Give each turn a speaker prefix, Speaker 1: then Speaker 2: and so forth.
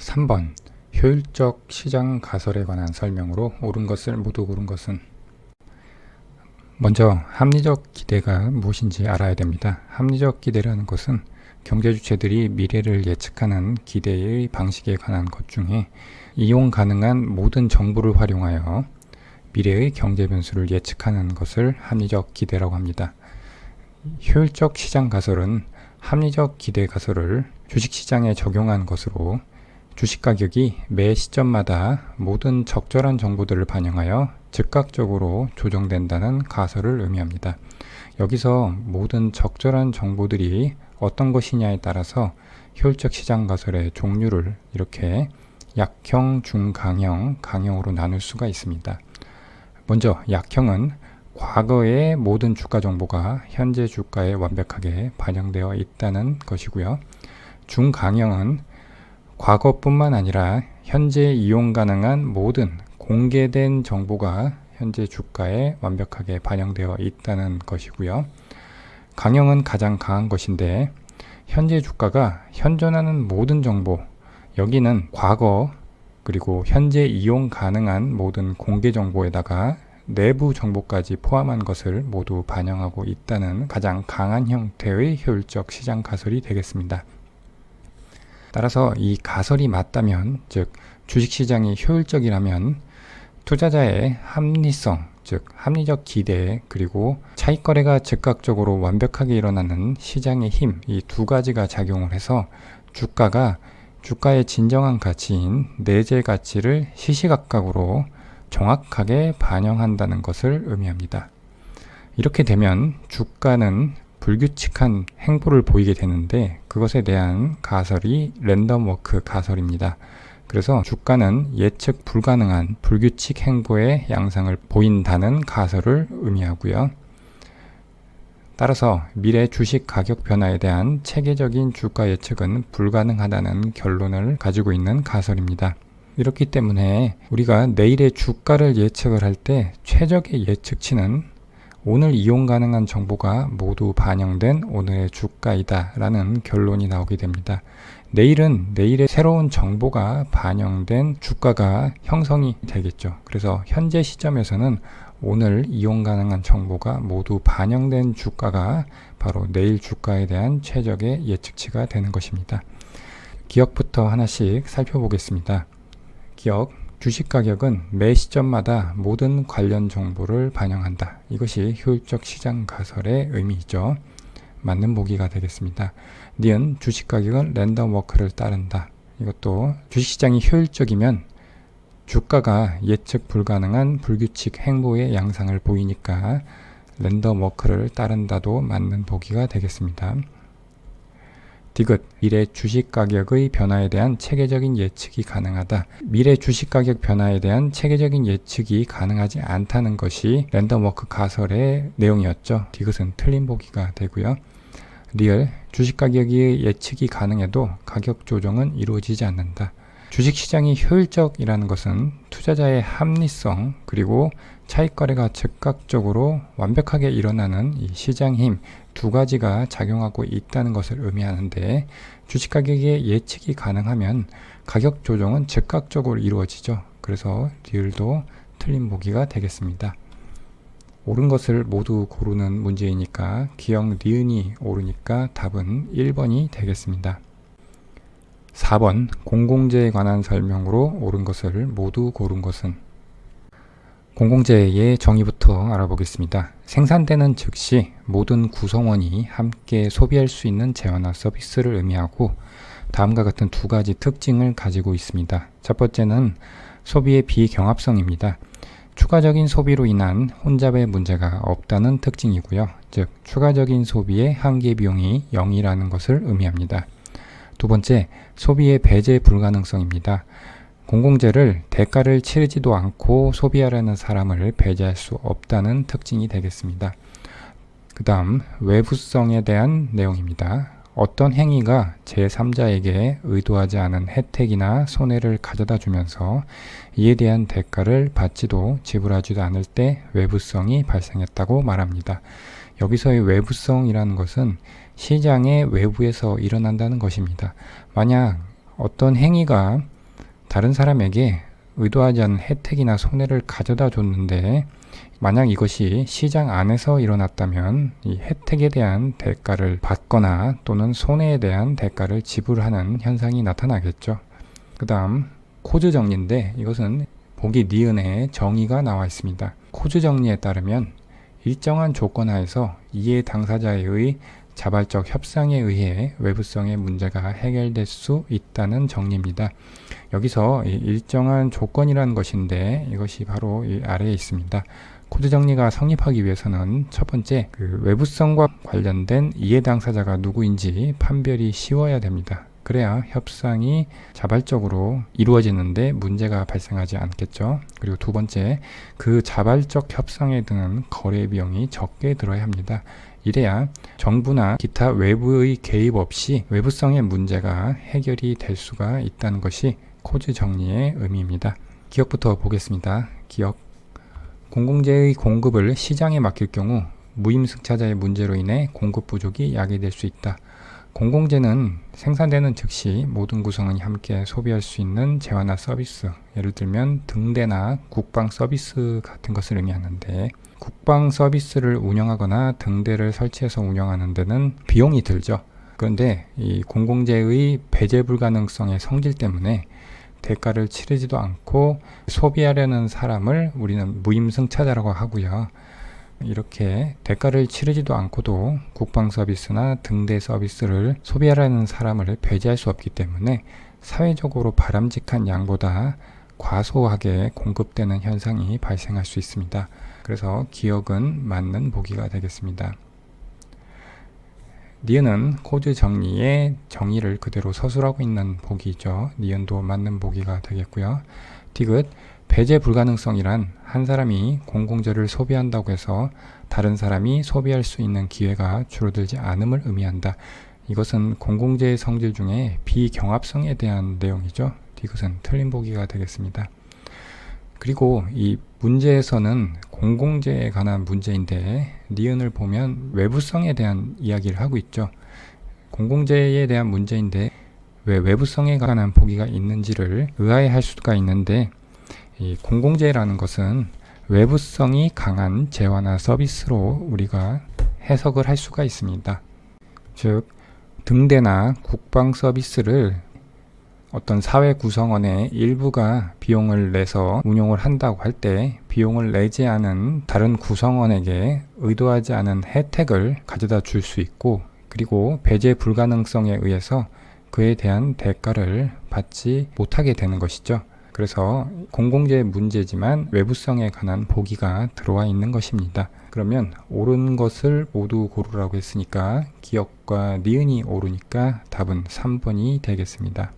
Speaker 1: 3번 효율적 시장 가설에 관한 설명으로 옳은 것을 모두 고른 것은. 먼저 합리적 기대가 무엇인지 알아야 됩니다. 합리적 기대라는 것은 경제 주체들이 미래를 예측하는 기대의 방식에 관한 것 중에 이용 가능한 모든 정보를 활용하여 미래의 경제 변수를 예측하는 것을 합리적 기대라고 합니다. 효율적 시장 가설은 합리적 기대 가설을 주식시장에 적용한 것으로 주식 가격이 매 시점마다 모든 적절한 정보들을 반영하여 즉각적으로 조정된다는 가설을 의미합니다. 여기서 모든 적절한 정보들이 어떤 것이냐에 따라서 효율적 시장 가설의 종류를 이렇게 약형, 중강형, 강형으로 나눌 수가 있습니다. 먼저 약형은 과거의 모든 주가 정보가 현재 주가에 완벽하게 반영되어 있다는 것이고요. 중강형은 과거뿐만 아니라 현재 이용 가능한 모든 공개된 정보가 현재 주가에 완벽하게 반영되어 있다는 것이고요. 강형은 가장 강한 것인데 현재 주가가 현존하는 모든 정보, 여기는 과거 그리고 현재 이용 가능한 모든 공개 정보에다가 내부 정보까지 포함한 것을 모두 반영하고 있다는 가장 강한 형태의 효율적 시장 가설이 되겠습니다. 따라서 이 가설이 맞다면, 즉 주식시장이 효율적이라면 투자자의 합리성, 즉 합리적 기대, 그리고 차익거래가 즉각적으로 완벽하게 일어나는 시장의 힘, 이 두 가지가 작용을 해서 주가가 주가의 진정한 가치인 내재 가치를 시시각각으로 정확하게 반영한다는 것을 의미합니다. 이렇게 되면 주가는 불규칙한 행보를 보이게 되는데 그것에 대한 가설이 랜덤 워크 가설입니다. 그래서 주가는 예측 불가능한 불규칙 행보의 양상을 보인다는 가설을 의미하고요. 따라서 미래 주식 가격 변화에 대한 체계적인 주가 예측은 불가능하다는 결론을 가지고 있는 가설입니다. 이렇기 때문에 우리가 내일의 주가를 예측을 할 때 최적의 예측치는 오늘 이용 가능한 정보가 모두 반영된 오늘의 주가이다 라는 결론이 나오게 됩니다. 내일은 내일의 새로운 정보가 반영된 주가가 형성이 되겠죠. 그래서 현재 시점에서는 오늘 이용 가능한 정보가 모두 반영된 주가가 바로 내일 주가에 대한 최적의 예측치가 되는 것입니다. 기억부터 하나씩 살펴보겠습니다. 기억, 주식 가격은 매 시점마다 모든 관련 정보를 반영한다. 이것이 효율적 시장 가설의 의미이죠. 맞는 보기가 되겠습니다. 니은, 주식 가격은 랜덤 워크를 따른다. 이것도 주식시장이 효율적이면 주가가 예측 불가능한 불규칙 행보의 양상을 보이니까 랜덤 워크를 따른다도 맞는 보기가 되겠습니다. 디귿, 미래 주식 가격의 변화에 대한 체계적인 예측이 가능하다. 미래 주식 가격 변화에 대한 체계적인 예측이 가능하지 않다는 것이 랜덤 워크 가설의 내용이었죠. 디귿은 틀린 보기가 되고요. 리을, 주식 가격이 예측이 가능해도 가격 조정은 이루어지지 않는다. 주식시장이 효율적이라는 것은 투자자의 합리성 그리고 차익거래가 즉각적으로 완벽하게 일어나는 이 시장 힘 두 가지가 작용하고 있다는 것을 의미하는데 주식가격의 예측이 가능하면 가격 조정은 즉각적으로 이루어지죠. 그래서 리을도 틀린 보기가 되겠습니다. 옳은 것을 모두 고르는 문제이니까 기억 니은이 옳으니까 답은 1번이 되겠습니다. 4번 공공재에 관한 설명으로 옳은 것을 모두 고른 것은. 공공재의 정의부터 알아보겠습니다. 생산되는 즉시 모든 구성원이 함께 소비할 수 있는 재화나 서비스를 의미하고 다음과 같은 두 가지 특징을 가지고 있습니다. 첫 번째는 소비의 비경합성입니다. 추가적인 소비로 인한 혼잡의 문제가 없다는 특징이고요. 즉 추가적인 소비의 한계 비용이 0이라는 것을 의미합니다. 두 번째, 소비의 배제 불가능성입니다. 공공재를 대가를 치르지도 않고 소비하려는 사람을 배제할 수 없다는 특징이 되겠습니다. 그 다음 외부성에 대한 내용입니다. 어떤 행위가 제3자에게 의도하지 않은 혜택이나 손해를 가져다 주면서 이에 대한 대가를 받지도 지불하지도 않을 때 외부성이 발생했다고 말합니다. 여기서의 외부성이라는 것은 시장의 외부에서 일어난다는 것입니다. 만약 어떤 행위가 다른 사람에게 의도하지 않은 혜택이나 손해를 가져다 줬는데 만약 이것이 시장 안에서 일어났다면 이 혜택에 대한 대가를 받거나 또는 손해에 대한 대가를 지불하는 현상이 나타나겠죠. 그 다음 코즈 정리인데 이것은 보기 니은에 정의가 나와 있습니다. 코즈 정리에 따르면 일정한 조건 하에서 이해 당사자의 자발적 협상에 의해 외부성의 문제가 해결될 수 있다는 정리입니다. 여기서 일정한 조건이라는 것인데 이것이 바로 이 아래에 있습니다. 코드 정리가 성립하기 위해서는 첫 번째, 외부성과 관련된 이해 당사자가 누구인지 판별이 쉬워야 됩니다. 그래야 협상이 자발적으로 이루어지는데 문제가 발생하지 않겠죠. 그리고 두 번째, 그 자발적 협상에 드는 거래 비용이 적게 들어야 합니다. 이래야 정부나 기타 외부의 개입 없이 외부성의 문제가 해결이 될 수가 있다는 것이 코즈 정리의 의미입니다. 기억부터 보겠습니다. 기억. 공공재의 공급을 시장에 맡길 경우 무임승차자의 문제로 인해 공급 부족이 야기될 수 있다. 공공재는 생산되는 즉시 모든 구성원이 함께 소비할 수 있는 재화나 서비스, 예를 들면 등대나 국방 서비스 같은 것을 의미하는데, 국방 서비스를 운영하거나 등대를 설치해서 운영하는 데는 비용이 들죠. 그런데 이 공공재의 배제 불가능성의 성질 때문에 대가를 치르지도 않고 소비하려는 사람을 우리는 무임승차자라고 하고요. 이렇게 대가를 치르지도 않고도 국방 서비스나 등대 서비스를 소비하려는 사람을 배제할 수 없기 때문에 사회적으로 바람직한 양보다 과소하게 공급되는 현상이 발생할 수 있습니다. 그래서 기억은 맞는 보기가 되겠습니다. 니은은 코드 정리의 정의를 그대로 서술하고 있는 보기죠. 니은도 맞는 보기가 되겠고요. 디귿, 배제 불가능성이란 한 사람이 공공재를 소비한다고 해서 다른 사람이 소비할 수 있는 기회가 줄어들지 않음을 의미한다. 이것은 공공재의 성질 중에 비경합성에 대한 내용이죠. 디귿은 틀린 보기가 되겠습니다. 그리고 이 문제에서는 공공재에 관한 문제인데 니은을 보면 외부성에 대한 이야기를 하고 있죠. 공공재에 대한 문제인데 왜 외부성에 관한 보기가 있는지를 의아해할 수가 있는데, 이 공공재라는 것은 외부성이 강한 재화나 서비스로 우리가 해석을 할 수가 있습니다. 즉 등대나 국방 서비스를 어떤 사회 구성원의 일부가 비용을 내서 운용을 한다고 할 때 비용을 내지 않은 다른 구성원에게 의도하지 않은 혜택을 가져다 줄 수 있고, 그리고 배제 불가능성에 의해서 그에 대한 대가를 받지 못하게 되는 것이죠. 그래서 공공재의 문제지만 외부성에 관한 보기가 들어와 있는 것입니다. 그러면 옳은 것을 모두 고르라고 했으니까 기억과 니은이 옳으니까 답은 3번이 되겠습니다.